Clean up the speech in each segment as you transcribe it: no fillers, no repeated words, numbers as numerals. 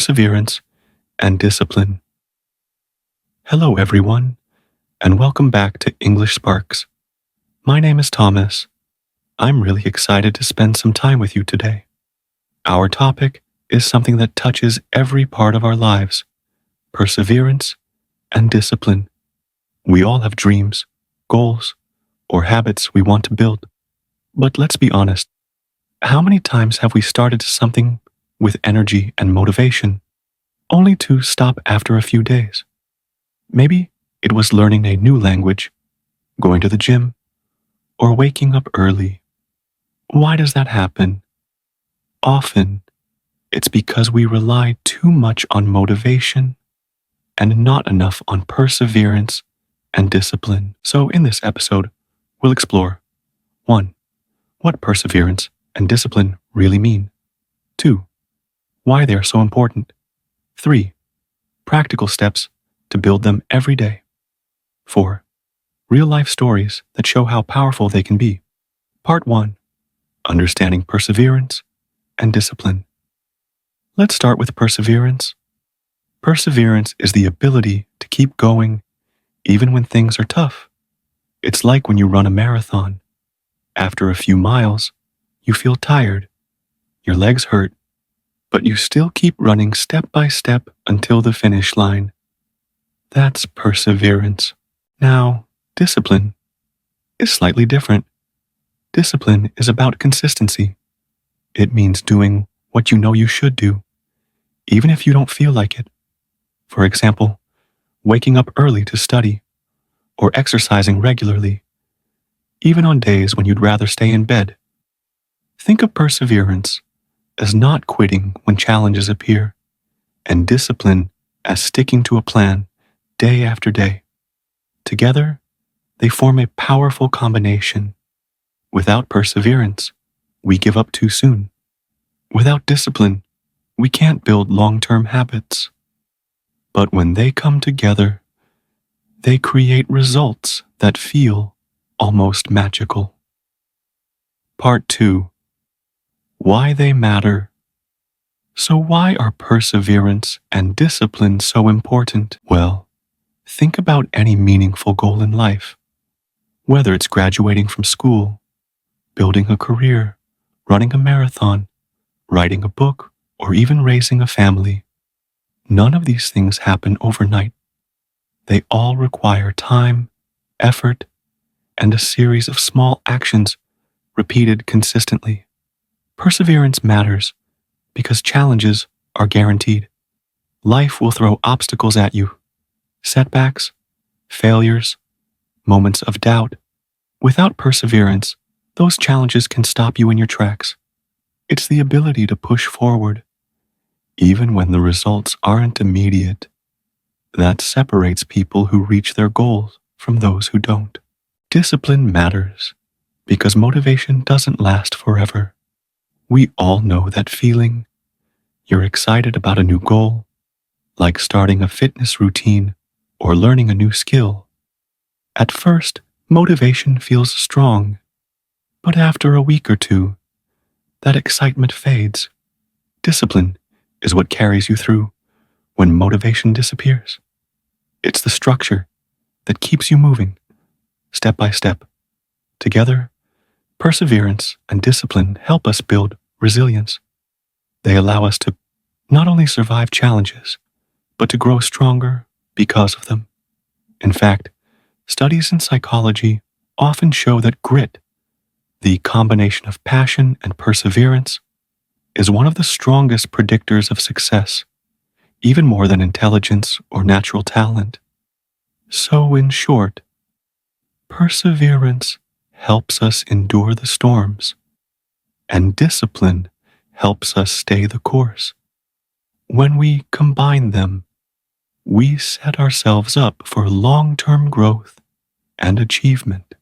perseverance, and discipline. Hello, everyone, and welcome back to English Sparks. My name is Thomas. I'm really excited to spend some time with you today. Our topic is something that touches every part of our lives: perseverance and discipline. We all have dreams, goals, or habits we want to build. But let's be honest, how many times have we started something with energy and motivation, only to stop after a few days? Maybe it was learning a new language, going to the gym, or waking up early. Why does that happen? Often, it's because we rely too much on motivation and not enough on perseverance and discipline. So in this episode, we'll explore 1. What perseverance and discipline really mean. 2. Why they are so important. 3. Practical steps to build them every day. 4. Real-life stories that show how powerful they can be. Part 1. Understanding perseverance and discipline. Let's start with perseverance. Perseverance is the ability to keep going even when things are tough. It's like when you run a marathon. After a few miles, you feel tired, your legs hurt, but you still keep running step by step until the finish line. That's perseverance. Now, discipline is slightly different. Discipline is about consistency. It means doing what you know you should do, even if you don't feel like it. For example, waking up early to study, or exercising regularly, even on days when you'd rather stay in bed. Think of perseverance as not quitting when challenges appear, and discipline as sticking to a plan day after day. Together, they form a powerful combination. Without perseverance, we give up too soon. Without discipline, we can't build long-term habits. But when they come together, they create results that feel almost magical. Part 2. Why they matter. So why are perseverance and discipline so important? Well, think about any meaningful goal in life. Whether it's graduating from school, building a career, running a marathon, writing a book, or even raising a family. None of these things happen overnight. They all require time, effort, and a series of small actions repeated consistently. Perseverance matters because challenges are guaranteed. Life will throw obstacles at you, setbacks, failures, moments of doubt. Without perseverance, those challenges can stop you in your tracks. It's the ability to push forward, even when the results aren't immediate, that separates people who reach their goals from those who don't. Discipline matters because motivation doesn't last forever. We all know that feeling. You're excited about a new goal, like starting a fitness routine or learning a new skill. At first, motivation feels strong, but after a week or two, that excitement fades. Discipline is what carries you through when motivation disappears. It's the structure that keeps you moving, step by step. Together, perseverance and discipline help us build resilience. They allow us to not only survive challenges, but to grow stronger because of them. In fact, studies in psychology often show that grit, the combination of passion and perseverance, is one of the strongest predictors of success, even more than intelligence or natural talent. So in short, perseverance helps us endure the storms, and discipline helps us stay the course. When we combine them, we set ourselves up for long-term growth and achievement.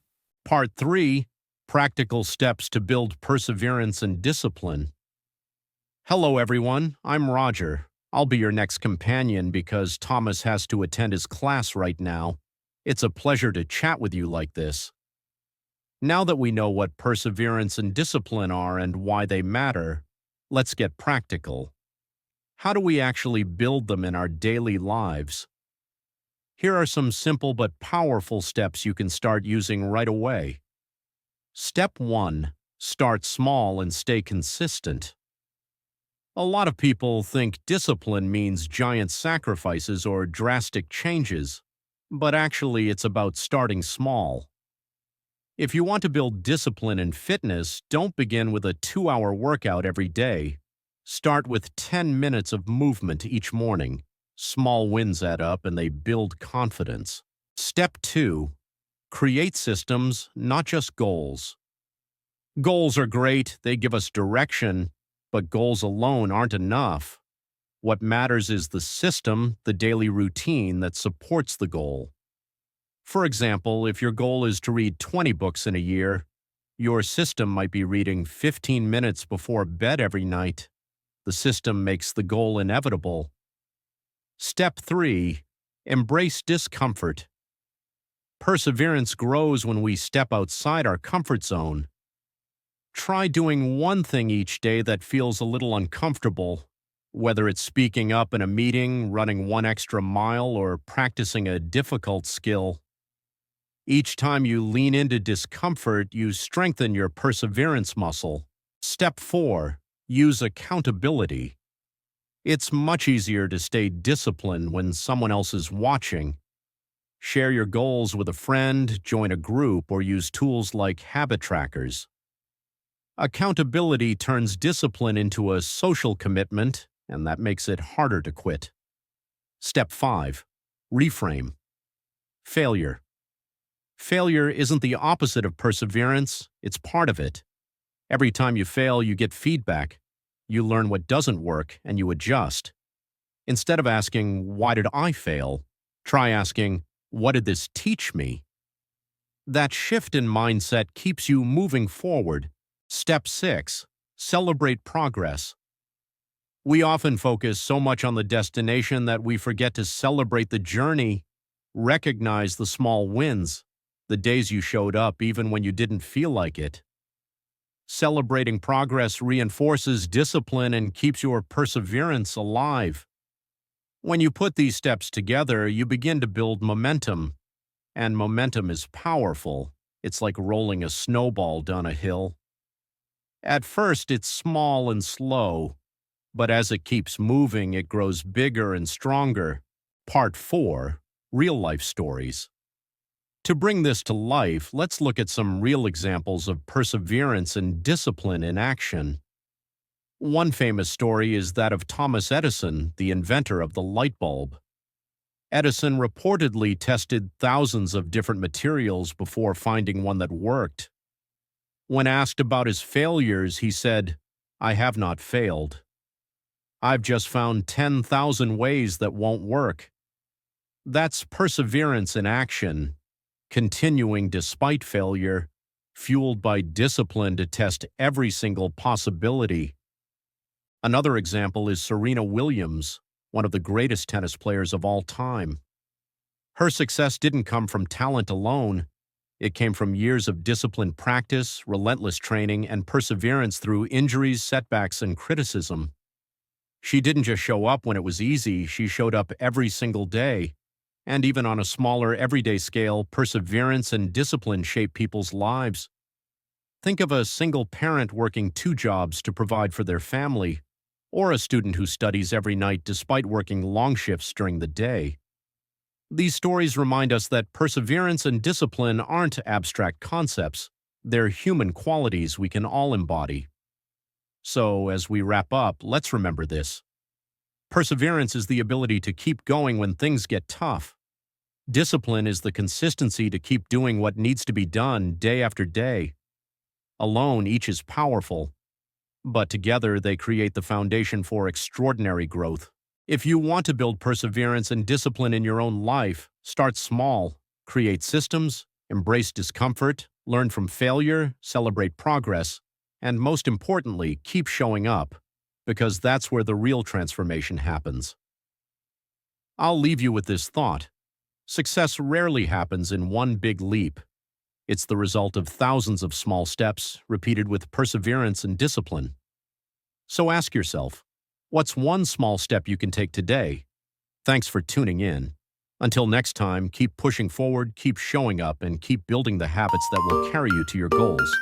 Part 3. Practical steps to build perseverance and discipline. Hello, everyone. I'm Roger. I'll be your next companion because Thomas has to attend his class right now. It's a pleasure to chat with you like this. Now that we know what perseverance and discipline are and why they matter, let's get practical. How do we actually build them in our daily lives? Here are some simple but powerful steps you can start using right away. Step 1. Start small and stay consistent. A lot of people think discipline means giant sacrifices or drastic changes, but actually it's about starting small. If you want to build discipline in fitness, don't begin with a 2-hour workout every day. Start with 10 minutes of movement each morning. Small wins add up and they build confidence. Step 2. Create systems, not just goals. Goals are great, they give us direction, but goals alone aren't enough. What matters is the system, the daily routine that supports the goal. For example, if your goal is to read 20 books in a year, your system might be reading 15 minutes before bed every night. The system makes the goal inevitable. Step 3. Embrace discomfort. Perseverance grows when we step outside our comfort zone. Try doing one thing each day that feels a little uncomfortable, whether it's speaking up in a meeting, running 1 extra mile, or practicing a difficult skill. Each time you lean into discomfort, you strengthen your perseverance muscle. Step 4. Use accountability. It's much easier to stay disciplined when someone else is watching. Share your goals with a friend, join a group, or use tools like habit trackers. Accountability turns discipline into a social commitment, and that makes it harder to quit. Step 5. Reframe. Failure. Failure isn't the opposite of perseverance, it's part of it. Every time you fail, you get feedback. You learn what doesn't work, and you adjust. Instead of asking, "Why did I fail?" try asking, "What did this teach me?" That shift in mindset keeps you moving forward. Step 6. Celebrate progress. We often focus so much on the destination that we forget to celebrate the journey. Recognize the small wins, the days you showed up even when you didn't feel like it. Celebrating progress reinforces discipline and keeps your perseverance alive. When you put these steps together, you begin to build momentum. And momentum is powerful. It's like rolling a snowball down a hill. At first, it's small and slow, but as it keeps moving, it grows bigger and stronger. Part 4. Real-life stories. To bring this to life, let's look at some real examples of perseverance and discipline in action. One famous story is that of Thomas Edison, the inventor of the light bulb. Edison reportedly tested thousands of different materials before finding one that worked. When asked about his failures, he said, "I have not failed. I've just found 10,000 ways that won't work." That's perseverance in action, continuing despite failure, fueled by discipline to test every single possibility. Another example is Serena Williams, one of the greatest tennis players of all time. Her success didn't come from talent alone. It came from years of disciplined practice, relentless training, and perseverance through injuries, setbacks, and criticism. She didn't just show up when it was easy, she showed up every single day. And even on a smaller, everyday scale, perseverance and discipline shape people's lives. Think of a single parent working 2 jobs to provide for their family, or a student who studies every night despite working long shifts during the day. These stories remind us that perseverance and discipline aren't abstract concepts. They're human qualities we can all embody. So, as we wrap up, let's remember this. Perseverance is the ability to keep going when things get tough. Discipline is the consistency to keep doing what needs to be done day after day. Alone, each is powerful, but together they create the foundation for extraordinary growth. If you want to build perseverance and discipline in your own life, start small, create systems, embrace discomfort, learn from failure, celebrate progress, and most importantly, keep showing up, because that's where the real transformation happens. I'll leave you with this thought. Success rarely happens in one big leap. It's the result of thousands of small steps repeated with perseverance and discipline. So ask yourself, What's one small step you can take today? Thanks for tuning in. Until next time, keep pushing forward, keep showing up, and keep building the habits that will carry you to your goals.